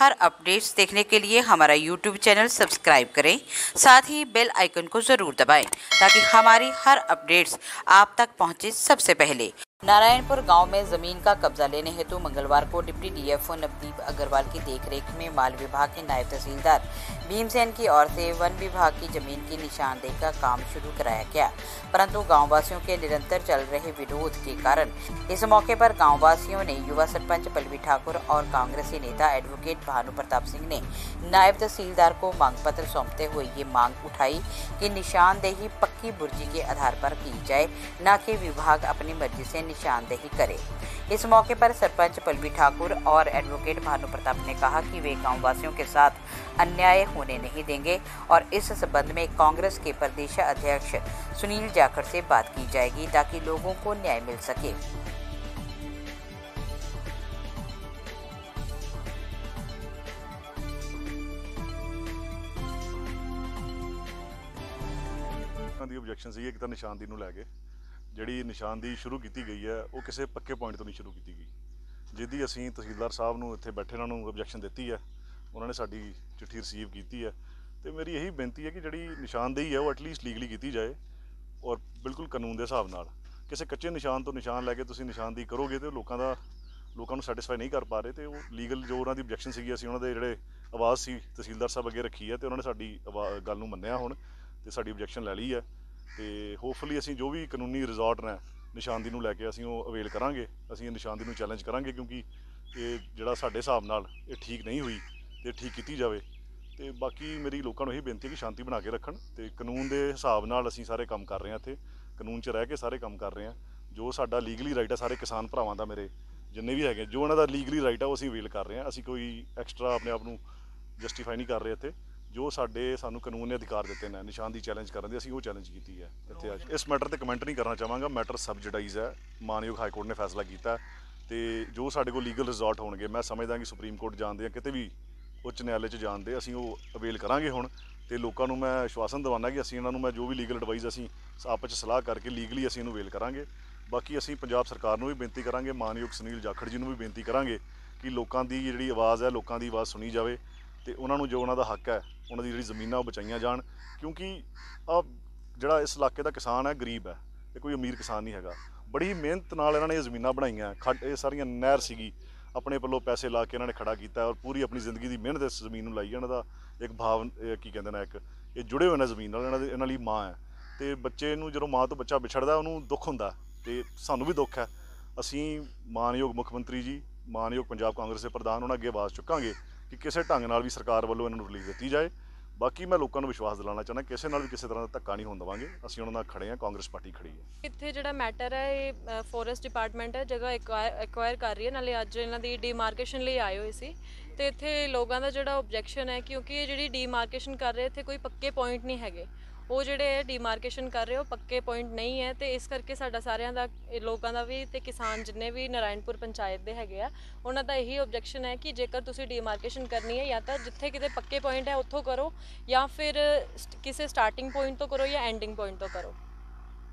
हर updates देखने के लिए हमारा यूट्यूब चैनल सब्सक्राइब करें, साथ ही बेल आइकन को ज़रूर दबाएं ताकि हमारी हर अपडेट्स आप तक पहुंचे सबसे पहले। नारायणपुर गांव में जमीन का कब्जा लेने हेतु मंगलवार को डिप्टी डीएफओ नवदीप अग्रवाल की देखरेख में माल विभाग के नायब तहसीलदार भीमसेन की ओर से वन विभाग की जमीन की निशानदेही का काम शुरू कराया गया, परंतु गांववासियों के निरंतर चल रहे विरोध के कारण इस मौके पर गांववासियों ने युवा सरपंच पल्लवी ठाकुर और कांग्रेसी नेता एडवोकेट भानु प्रताप सिंह ने नायब तहसीलदार को मांग पत्र सौंपते हुए ये मांग उठाई कि निशानदेही पक्की बुर्जी के आधार पर की जाए, न कि विभाग अपनी मर्जी से निशानदेही करे। इस मौके पर सरपंच पल्लवी ठाकुर और एडवोकेट भानु प्रताप ने कहा कि वे गांववासियों के साथ अन्याय होने नहीं देंगे और इस संबंध में कांग्रेस के प्रदेश अध्यक्ष सुनील जाखड़ से बात की जाएगी ताकि लोगों को न्याय मिल सके। ਦੀ ਆਬਜੈਕਸ਼ਨ ਸੀ ਇੱਕ ਤਾਂ ਨਿਸ਼ਾਨਦੀ ਨੂੰ ਲੈ ਕੇ ਜਿਹੜੀ ਨਿਸ਼ਾਨਦੀ ਸ਼ੁਰੂ ਕੀਤੀ ਗਈ ਹੈ ਉਹ ਕਿਸੇ ਪੱਕੇ ਪੁਆਇੰਟ ਤੋਂ ਨਹੀਂ ਸ਼ੁਰੂ ਕੀਤੀ ਗਈ, ਜਿਹਦੀ ਅਸੀਂ ਤਹਿਸੀਲਦਾਰ ਸਾਹਿਬ ਨੂੰ ਇੱਥੇ ਬੈਠੇ ਉਹਨਾਂ ਨੂੰ ਆਬਜੈਕਸ਼ਨ ਦਿੱਤੀ ਹੈ, ਉਹਨਾਂ ਨੇ ਸਾਡੀ ਚਿੱਠੀ ਰਿਸੀਵ ਕੀਤੀ ਹੈ ਤੇ ਮੇਰੀ ਇਹੀ ਬੇਨਤੀ ਹੈ ਕਿ ਜਿਹੜੀ ਨਿਸ਼ਾਨਦੇਹੀ ਹੈ ਉਹ ਐਟਲੀਸਟ ਲੀਗਲੀ ਕੀਤੀ ਜਾਏ ਔਰ ਬਿਲਕੁਲ ਕਾਨੂੰਨ ਦੇ ਹਿਸਾਬ ਨਾਲ। ਕਿਸੇ ਕੱਚੇ ਨਿਸ਼ਾਨ ਤੋਂ ਨਿਸ਼ਾਨ ਲੈ ਕੇ ਤੁਸੀਂ ਨਿਸ਼ਾਨਦੇਹੀ ਕਰੋਗੇ ਤੇ ਲੋਕਾਂ ਨੂੰ ਸੈਟੀਸਫਾਈ ਨਹੀਂ ਕਰ ਪਾ ਰਹੇ ਤੇ ਉਹ ਲੀਗਲ ਜੋ ਉਹਨਾਂ ਦੀ ਆਬਜੈਕਸ਼ਨ ਸੀਗੀ ਅਸੀਂ ਉਹਨਾਂ ਦੇ ਜਿਹੜੇ ਆਵਾਜ਼ ਸੀ ਤਹਿਸੀਲਦਾਰ ਸਾਹਿਬ ਅੱਗੇ ਰੱਖੀ ਹੈ ਤੇ ਉਹਨਾਂ ਨੇ ਸਾਡੀ ਗੱਲ ਨੂੰ ਮੰਨਿਆ ਹੁਣ ਤੇ ਸਾਡੀ ਆਬਜੈਕਸ਼ਨ ਲੈ ਲਈ ਹੈ ਤੇ ਹੋਪਫੁਲੀ ਅਸੀਂ ਜੋ ਵੀ ਕਾਨੂੰਨੀ ਰਿਜ਼ੋਰਟ ਨੇ ਨਿਸ਼ਾਨਦੀ ਨੂੰ ਲੈ ਕੇ ਅਸੀਂ ਉਹ ਅਵੇਲ ਕਰਾਂਗੇ। ਅਸੀਂ ਇਹ ਨਿਸ਼ਾਨਦੀ ਨੂੰ ਚੈਲੰਜ ਕਰਾਂਗੇ ਕਿਉਂਕਿ ਇਹ ਜਿਹੜਾ ਸਾਡੇ ਹਿਸਾਬ ਨਾਲ ਇਹ ਠੀਕ ਨਹੀਂ ਹੋਈ ਤੇ ਠੀਕ ਕੀਤੀ ਜਾਵੇ। ਤੇ ਬਾਕੀ ਮੇਰੀ ਲੋਕਾਂ ਨੂੰ ਇਹ ਬੇਨਤੀ ਹੈ ਕਿ ਸ਼ਾਂਤੀ ਬਣਾ ਕੇ ਰੱਖਣ ਤੇ ਕਾਨੂੰਨ ਦੇ ਹਿਸਾਬ ਨਾਲ ਅਸੀਂ ਸਾਰੇ ਕੰਮ ਕਰ ਰਹੇ ਹਾਂ, ਇੱਥੇ ਕਾਨੂੰਨ 'ਚ ਰਹਿ ਕੇ ਸਾਰੇ ਕੰਮ ਕਰ ਰਹੇ ਹਾਂ। ਜੋ ਸਾਡਾ ਲੀਗਲੀ ਰਾਈਟ ਹੈ ਸਾਰੇ ਕਿਸਾਨ ਭਰਾਵਾਂ ਦਾ, ਮੇਰੇ ਜਿੰਨੇ ਵੀ ਹੈਗੇ ਜੋ ਉਹਨਾਂ ਦਾ ਲੀਗਲੀ ਰਾਈਟ ਹੈ ਉਹ ਅਸੀਂ ਅਵੇਲ ਕਰ ਰਹੇ ਹਾਂ। ਅਸੀਂ ਕੋਈ ਐਕਸਟਰਾ ਆਪਣੇ ਆਪ ਨੂੰ ਜਸਟੀਫਾਈ ਨਹੀਂ ਕਰ ਰਹੇ ਇੱਥੇ। ਜੋ ਸਾਨੂੰ ਕਾਨੂੰਨ ਨੇ ਅਧਿਕਾਰ ਦਿੱਤੇ ਨੇ ਨਿਸ਼ਾਨ ਦੀ ਚੈਲੰਜ ਕਰਨ ਦੇ, ਅਸੀਂ ਉਹ ਚੈਲੰਜ ਕੀਤੀ ਹੈ ਇੱਥੇ ਅੱਜ। ਇਸ ਮੈਟਰ ਤੇ ਕਮੈਂਟ ਨਹੀਂ ਕਰਨਾ ਚਾਹਾਂਗਾ, ਮੈਟਰ ਸਬਜਡਾਈਜ਼ ਹੈ, ਮਾਨਯੋਗ ਹਾਈ ਕੋਰਟ ਨੇ ਫੈਸਲਾ ਕੀਤਾ ਤੇ ਜੋ ਸਾਡੇ ਕੋਲ ਲੀਗਲ ਰਿਜ਼ੋਰਟ ਹੋਣਗੇ ਮੈਂ ਸਮਝਦਾ ਕਿ ਸੁਪਰੀਮ ਕੋਰਟ ਜਾਣਦੇ ਆ ਕਿਤੇ ਵੀ ਉੱਚ ਨਿਆਲੇ 'ਚ ਜਾਣਦੇ ਅਸੀਂ ਉਹ ਅਵੇਲ ਕਰਾਂਗੇ ਹੁਣ। ਤੇ ਲੋਕਾਂ ਨੂੰ ਮੈਂ ਆਸ਼ਵਾਸਨ ਦਿਵਾਉਣਾ ਕਿ ਅਸੀਂ ਇਹਨਾਂ ਨੂੰ ਮੈਂ ਜੋ ਵੀ ਲੀਗਲ ਐਡਵਾਈਸ ਅਸੀਂ ਆਪਸ 'ਚ ਸਲਾਹ ਕਰਕੇ ਲੀਗਲੀ ਅਸੀਂ ਇਹਨੂੰ ਅਵੇਲ ਕਰਾਂਗੇ। ਬਾਕੀ ਅਸੀਂ ਪੰਜਾਬ ਸਰਕਾਰ ਨੂੰ ਵੀ ਬੇਨਤੀ ਕਰਾਂਗੇ, ਮਾਨਯੋਗ ਸੁਨੀਲ ਜਾਖੜ ਜੀ ਨੂੰ ਵੀ ਬੇਨਤੀ ਕਰਾਂਗੇ ਕਿ ਲੋਕਾਂ ਦੀ ਜਿਹੜੀ ਆਵਾਜ਼ ਹੈ ਲੋਕਾਂ ਦੀ ਆਵਾਜ਼ ਸੁਣੀ ਜਾਵੇ ਤੇ ਉਹਨਾਂ ਨੂੰ ਜੋ ਉਹਨਾਂ ਦਾ ਹੱਕ ਹੈ ਉਹਨਾਂ ਦੀ ਜਿਹੜੀ ਜ਼ਮੀਨਾਂ ਉਹ ਬਚਾਈਆਂ ਜਾਣ। ਕਿਉਂਕਿ ਜਿਹੜਾ ਇਸ ਇਲਾਕੇ ਦਾ ਕਿਸਾਨ ਹੈ ਗਰੀਬ ਹੈ, ਇਹ ਕੋਈ ਅਮੀਰ ਕਿਸਾਨ ਨਹੀਂ ਹੈਗਾ। ਬੜੀ ਮਿਹਨਤ ਨਾਲ ਇਹਨਾਂ ਨੇ ਇਹ ਜ਼ਮੀਨਾਂ ਬਣਾਈਆਂ, ਇਹ ਸਾਰੀਆਂ ਨਹਿਰ ਸੀਗੀ ਆਪਣੇ ਪੱਲੋਂ ਪੈਸੇ ਲਾ ਕੇ ਇਹਨਾਂ ਨੇ ਖੜਾ ਕੀਤਾ ਔਰ ਪੂਰੀ ਆਪਣੀ ਜ਼ਿੰਦਗੀ ਦੀ ਮਿਹਨਤ ਇਸ ਜ਼ਮੀਨ ਨੂੰ ਲਾਈ। ਇਹਨਾਂ ਦਾ ਇੱਕ ਭਾਵ ਕੀ ਕਹਿੰਦੇ ਨੇ ਇੱਕ ਇਹ ਜੁੜੇ ਹੋਏ ਨੇ ਜ਼ਮੀਨ ਨਾਲ, ਇਹਨਾਂ ਲਈ ਮਾਂ ਹੈ ਤੇ ਬੱਚੇ ਨੂੰ ਜਦੋਂ ਮਾਂ ਤੋਂ ਬੱਚਾ ਵਿਛੜਦਾ ਉਹਨੂੰ ਦੁੱਖ ਹੁੰਦਾ ਤੇ ਸਾਨੂੰ ਵੀ ਦੁੱਖ ਹੈ। ਅਸੀਂ ਮਾਨਯੋਗ ਮੁੱਖ ਮੰਤਰੀ ਜੀ, ਮਾਨਯੋਗ ਪੰਜਾਬ ਕਾਂਗਰਸ ਦੇ ਪ੍ਰਧਾਨ ਉਹਨਾਂ ਅੱਗੇ ਆਵਾਜ਼ ਚੁੱਕਾਂਗੇ ਕਿ ਕਿਸੇ ਢੰਗ ਨਾਲ ਵੀ ਸਰਕਾਰ ਵੱਲੋਂ ਇਹਨਾਂ ਨੂੰ ਰਿਲੀਜ਼ ਦਿੱਤੀ ਜਾਏ। ਬਾਕੀ ਮੈਂ ਲੋਕਾਂ ਨੂੰ ਵਿਸ਼ਵਾਸ ਦਿਲਾਉਣਾ ਚਾਹੁੰਦਾ ਕਿਸੇ ਨਾਲ ਵੀ ਕਿਸੇ ਤਰ੍ਹਾਂ ਦਾ ਧੱਕਾ ਨਹੀਂ ਹੋਣ ਦੇਵਾਂਗੇ, ਅਸੀਂ ਉਹਨਾਂ ਨਾਲ ਖੜੇ ਹਾਂ, ਕਾਂਗਰਸ ਪਾਰਟੀ ਖੜੀ ਹੈ। ਇੱਥੇ ਜਿਹੜਾ ਮੈਟਰ ਹੈ ਇਹ ਫੋਰੈਸਟ ਡਿਪਾਰਟਮੈਂਟ ਹੈ ਜਗ੍ਹਾ ਐਕਵਾਇਰ ਕਰ ਰਹੀ ਹੈ, ਨਾਲੇ ਅੱਜ ਇਹਨਾਂ ਦੀ ਡੀਮਾਰਕੇਸ਼ਨ ਲਈ ਆਏ ਹੋਏ ਸੀ ਤੇ ਇੱਥੇ ਲੋਕਾਂ ਦਾ ਜਿਹੜਾ ਆਬਜੈਕਸ਼ਨ ਹੈ ਕਿਉਂਕਿ ਇਹ ਜਿਹੜੀ ਡੀਮਾਰਕੇਸ਼ਨ ਕਰ ਰਹੇ ਇੱਥੇ ਕੋਈ ਪੱਕੇ ਪੁਆਇੰਟ ਨਹੀਂ ਹੈਗੇ, ਉਹ ਜਿਹੜੇ ਡੀਮਾਰਕੇਸ਼ਨ ਕਰ ਰਹੇ ਉਹ ਪੱਕੇ ਪੁਆਇੰਟ ਨਹੀਂ ਹੈ ਤੇ ਇਸ ਕਰਕੇ ਸਾਡਾ ਸਾਰਿਆਂ ਦਾ ਲੋਕਾਂ ਦਾ ਵੀ ਤੇ ਕਿਸਾਨ ਜਿੰਨੇ ਵੀ ਨਾਰਾਇਣਪੁਰ ਪੰਚਾਇਤ ਦੇ ਹੈਗੇ ਆ ਉਹਨਾਂ ਦਾ ਇਹੀ ਆਬਜੈਕਸ਼ਨ ਹੈ ਕਿ ਜੇਕਰ ਤੁਸੀਂ ਡੀਮਾਰਕੇਸ਼ਨ ਕਰਨੀ ਹੈ ਜਾਂ ਤਾਂ ਜਿੱਥੇ ਕਿਤੇ ਪੱਕੇ ਪੁਆਇੰਟ ਹੈ ਉੱਥੋਂ ਕਰੋ ਜਾਂ ਫਿਰ ਕਿਸੇ ਸਟਾਰਟਿੰਗ ਪੁਆਇੰਟ ਤੋਂ ਕਰੋ ਜਾਂ ਐਂਡਿੰਗ ਪੁਆਇੰਟ ਤੋਂ ਕਰੋ।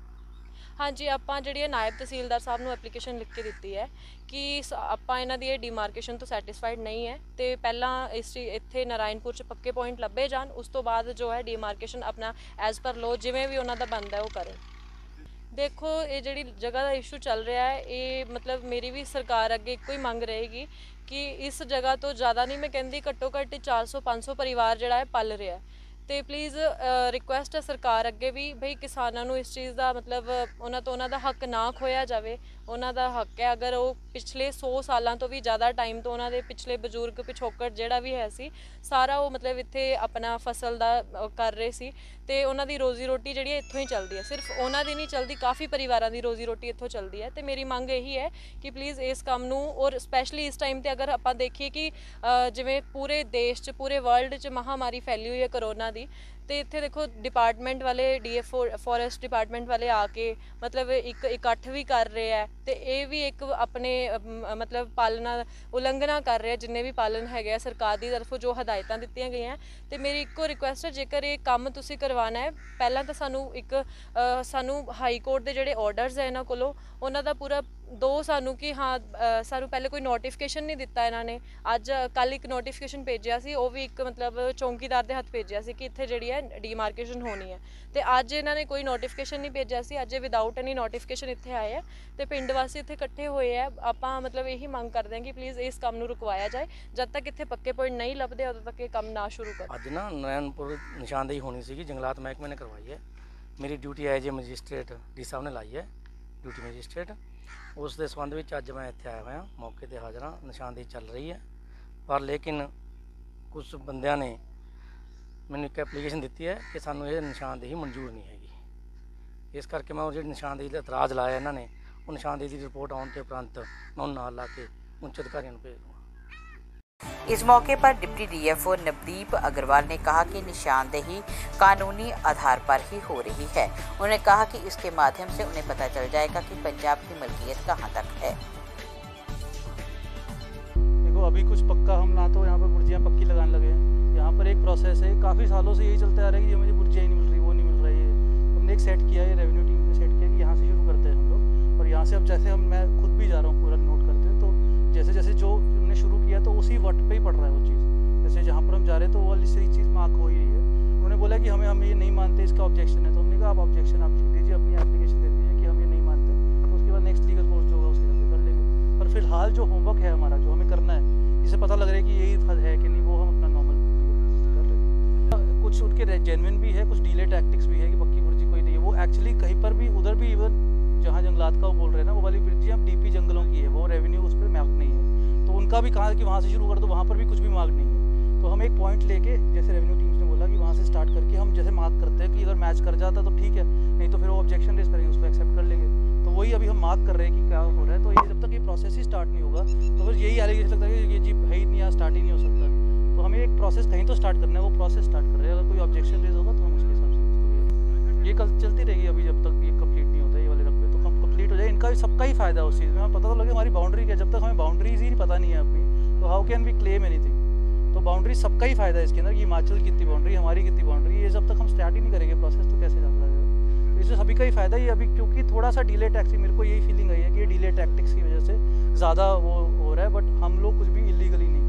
ਹਾਂਜੀ, ਆਪਾਂ ਜਿਹੜੀ ਨਾਇਬ ਤਹਿਸੀਲਦਾਰ ਸਾਹਿਬ ਨੂੰ ਐਪਲੀਕੇਸ਼ਨ ਲਿਖ ਕੇ ਦਿੱਤੀ ਹੈ ਕਿ ਆਪਾਂ ਇਹਨਾਂ ਦੀ ਇਹ ਡੀਮਾਰਕੇਸ਼ਨ ਤੋਂ ਸੈਟੀਸਫਾਈਡ ਨਹੀਂ ਹੈ ਤੇ ਪਹਿਲਾਂ ਇੱਥੇ ਨਾਰਾਇਣਪੁਰ 'ਚ ਪੱਕੇ ਪੁਆਇੰਟ ਲੱਭੇ ਜਾਣ, ਉਸ ਤੋਂ ਬਾਅਦ ਜੋ ਹੈ ਡੀਮਾਰਕੇਸ਼ਨ ਆਪਣਾ ਐਜ਼ ਪਰ ਲੋ ਜਿਵੇਂ ਵੀ ਉਹਨਾਂ ਦਾ ਬਣਦਾ ਉਹ ਕਰਨ। ਦੇਖੋ ਇਹ ਜਿਹੜੀ ਜਗ੍ਹਾ ਦਾ ਇਸ਼ੂ ਚੱਲ ਰਿਹਾ ਹੈ ਇਹ ਮਤਲਬ ਮੇਰੀ ਵੀ ਸਰਕਾਰ ਅੱਗੇ ਇੱਕੋ ਹੀ ਮੰਗ ਰਹੇਗੀ ਕਿ ਇਸ ਜਗ੍ਹਾ ਤੋਂ ਜ਼ਿਆਦਾ ਨਹੀਂ, ਮੈਂ ਕਹਿੰਦੀ ਘੱਟੋ ਘੱਟ 400-500 ਪਰਿਵਾਰ ਜਿਹੜਾ ਹੈ ਪਲ ਰਿਹਾ ਤੇ ਪਲੀਜ਼ ਰਿਕੁਐਸਟ ਹੈ ਸਰਕਾਰ ਅੱਗੇ ਵੀ ਭਈ ਕਿਸਾਨਾਂ ਨੂੰ ਇਸ ਚੀਜ਼ ਦਾ ਮਤਲਬ ਉਹਨਾਂ ਦਾ ਹੱਕ ਨਾ ਖੋਇਆ ਜਾਵੇ। ਉਹਨਾਂ ਦਾ ਹੱਕ ਹੈ, ਅਗਰ ਉਹ ਪਿਛਲੇ 100 ਸਾਲਾਂ ਤੋਂ ਵੀ ਜ਼ਿਆਦਾ ਟਾਈਮ ਤੋਂ ਉਹਨਾਂ ਦੇ ਪਿਛਲੇ ਬਜ਼ੁਰਗ ਪਿਛੋਕੜ ਜਿਹੜਾ ਵੀ ਹੈ ਸੀ ਸਾਰਾ ਉਹ ਮਤਲਬ ਇੱਥੇ ਆਪਣਾ ਫਸਲ ਦਾ ਕਰ ਰਹੇ ਸੀ ਤੇ ਉਹਨਾਂ ਦੀ ਰੋਜ਼ੀ ਰੋਟੀ ਜਿਹੜੀ ਹੈ ਇੱਥੋਂ ਹੀ ਚੱਲਦੀ ਹੈ, ਸਿਰਫ ਉਹਨਾਂ ਦੀ ਨਹੀਂ ਚੱਲਦੀ, ਕਾਫੀ ਪਰਿਵਾਰਾਂ ਦੀ ਰੋਜ਼ੀ ਰੋਟੀ ਇੱਥੋਂ ਚੱਲਦੀ ਹੈ ਤੇ ਮੇਰੀ ਮੰਗ ਇਹੀ ਹੈ ਕਿ ਪਲੀਜ਼ ਇਸ ਕੰਮ ਨੂੰ ਔਰ ਸਪੈਸ਼ਲੀ ਇਸ ਟਾਈਮ 'ਤੇ ਅਗਰ ਆਪਾਂ ਦੇਖੀਏ ਕਿ ਜਿਵੇਂ ਪੂਰੇ ਦੇਸ਼ 'ਚ ਪੂਰੇ ਵਰਲਡ 'ਚ ਮਹਾਮਾਰੀ ਫੈਲੀ ਹੋਈ ਹੈ ਕਰੋਨਾ ਦੀ ਤੇ ਇੱਥੇ ਦੇਖੋ ਡਿਪਾਰਟਮੈਂਟ ਵਾਲੇ ਡੀਐਫਓ ਫੋਰੈਸਟ ਡਿਪਾਰਟਮੈਂਟ ਵਾਲੇ ਆ ਕੇ ਮਤਲਬ ਇੱਕ ਇਕੱਠ ਵੀ ਕਰ ਰਹੇ ਹੈ ਤੇ ਇਹ ਵੀ ਇੱਕ ਆਪਣੇ ਮਤਲਬ ਪਾਲਣਾ ਉਲੰਘਣਾ ਕਰ ਰਿਹਾ, ਜਿੰਨੇ ਵੀ ਪਾਲਣ ਹੈਗੇ ਆ ਸਰਕਾਰ ਦੀ ਤਰਫੋਂ ਜੋ ਹਦਾਇਤਾਂ ਦਿੱਤੀਆਂ ਗਈਆਂ। ਤੇ ਮੇਰੀ ਇੱਕੋ ਰਿਕੁਐਸਟ ਹੈ ਜੇਕਰ ਇਹ ਕੰਮ ਤੁਸੀਂ ਕਰਵਾਉਣਾ ਹੈ ਪਹਿਲਾਂ ਤਾਂ ਸਾਨੂੰ ਹਾਈ ਕੋਰਟ ਦੇ ਜਿਹੜੇ ਆਰਡਰਸ ਹੈ ਇਹਨਾਂ ਕੋਲੋਂ ਉਹਨਾਂ ਦਾ ਪੂਰਾ दो सानू कि हाँ सानू पहले कोई नोटिफिकेशन नहीं दिता इन्होंने। अज कल एक नोटिफिकेशन भेजिया सी, वो भी एक मतलब चौकीदार के हथ भेजिया सी कि इत्थे जिहड़ी है डीमार्केशन होनी है। तो अज इन्होंने कोई नोटिफिकेशन नहीं भेजिया सी, अज विदाउट एनी नोटिफिकेशन इत्थे आए हैं। तो पिंड वासी इत्थे इकट्ठे हुए हैं। आपां मतलब यही मंग करते हैं कि प्लीज़ इस काम नूं रुकवाया जाए, जब तक इत्थे पक्के पॉइंट नहीं लभदे उदों तक ये काम ना शुरू करो। अज ना नारायणपुर निशानदेही होनी सी, जंगलात महकमे ने करवाई है। मेरी duty as a magistrate D साहब ने लाई है, ड्यूटी मजिस्ट्रेट। उस दे संबंध में अज मैं इत्थे आया हुआ, मौके पर हाज़र हाँ। निशानदेही चल रही है, पर लेकिन कुछ बंदियां ने मैंने एक एप्लीकेशन दी है कि सानू ये निशानदेही मंजूर नहीं हैगी। इस करके मैं जो निशानदेही का इतराज़ लाया इन्होंने, वो निशानदेही की रिपोर्ट आने के उपरंत मैं उन्हें नाल ला के उच्च अधिकारियों को भेज दूँगा। इस मौके पर डिप्टी डीएफओ नवदीप अग्रवाल ने कहा कि निशानदेही कानूनी आधार पर ही हो रही है। उन्होंने कहा कि इसके माध्यम से उन्हें पता चल जाएगा कि पंजाब की मलकियत कहां तक है। देखो अभी कुछ पक्का हम ना तो यहाँ पर बुर्जियाँ पक्की लगाने लगे हैं। यहाँ पर एक प्रोसेस है, काफ़ी सालों से यही चलता आ रहा है कि मुझे बुर्जियाँ ही नहीं मिल रही, वो नहीं मिल रही है। हमने एक सेट किया है, रेवेन्यू टीम ने सेट किया कि यहाँ से शुरू करते हैं हम लोग। और यहाँ से अब जैसे मैं खुद भी जा रहा हूँ पूरा नोट करते हैं, तो जैसे जैसे जो हमने शुरू किया तो उसी वट पे ही पड़ रहा है वो चीज़। जैसे जहाँ पर हम जा रहे हैं तो वो वाली सही चीज़ मार्क हो ही रही है। उन्होंने बोला कि हम ये नहीं मानते, इसका ऑब्जेक्शन है। तो हमने कहा आप ऑब्जेक्शन आप लिख दीजिए, अपनी एप्लीकेशन दे दीजिए कि हम ये नहीं मानते, तो उसके बाद नेक्स्ट लीगल कोर्स जो होगा उसके साथ कर लेंगे। पर फिलहाल जो होमवर्क है हमारा, जो हमें करना है, जिसे पता लग रहा है कि यही है कि नहीं, वो हम अपना नॉर्मल कर रहे हैं। कुछ उनके जेन्युइन भी है, कुछ डीले टैक्टिक्स भी है कि पक्की बुर्जी कोई नहीं है। वो एक्चुअली कहीं पर भी उधर भी इवन जहाँ जंगलात का वो बोल रहे हैं ना, वो वाली बुर्जियाँ डीपी जंगलों की है, वो रेवेन्यू उस पर मार्क नहीं है। तो उनका भी कहा कि वहाँ से शुरू कर दो, वहाँ पर भी कुछ भी मार्क नहीं है। तो हम एक पॉइंट लेके, जैसे रेवेन्यू टीम्स ने बोला कि वहाँ से स्टार्ट करके हम जैसे मार्क करते हैं कि अगर मैच कर जाता तो ठीक है, नहीं तो फिर वो ऑब्जेक्शन रेज करेंगे, उसको एक्सेप्ट कर लेंगे। तो वही अभी हम मार्क कर रहे हैं कि क्या हो रहा है। तो ये जब तक ये प्रोसेस ही स्टार्ट नहीं होगा तो फिर यही एलिगेशन लगता है कि ये जी है ही नहीं, यहाँ स्टार्ट ही नहीं हो सकता। तो हमें एक प्रोसेस कहीं तो स्टार्ट करना है, वो प्रोसेस स्टार्ट कर रहे हैं। अगर कोई ऑब्जेक्शन रेज होगा तो हम उसके हिसाब से ये कल चलती रहेगी। अभी जब तक ये कंप्लीट नहीं होता ये वाले रकबे, तो कंप्लीट हो जाए, इनका सबका ही फायदा है उस चीज़ में। हमें पता तो लगे हमारी बाउंड्री क्या, जब तक हमें बाउंड्रीज ही पता नहीं है अपनी, तो how can we claim anything. तो बाउंड्री सबका ही फायदा है इसके अंदर, कि हिमाचल की कितनी बाउंड्री, हमारी कितनी बाउंड्री, ये जब तक हम स्टार्ट ही नहीं करेंगे प्रोसेस तो कैसे चल रहा है। तो इससे सभी का ही फायदा है। ये अभी क्योंकि थोड़ा सा डिले टैक्टिक्स, मेरे को यही फीलिंग आई है कि ये डिले टैक्टिक्स की वजह से ज़्यादा वो हो रहा है, बट हम लोग कुछ भी इलीगली नहीं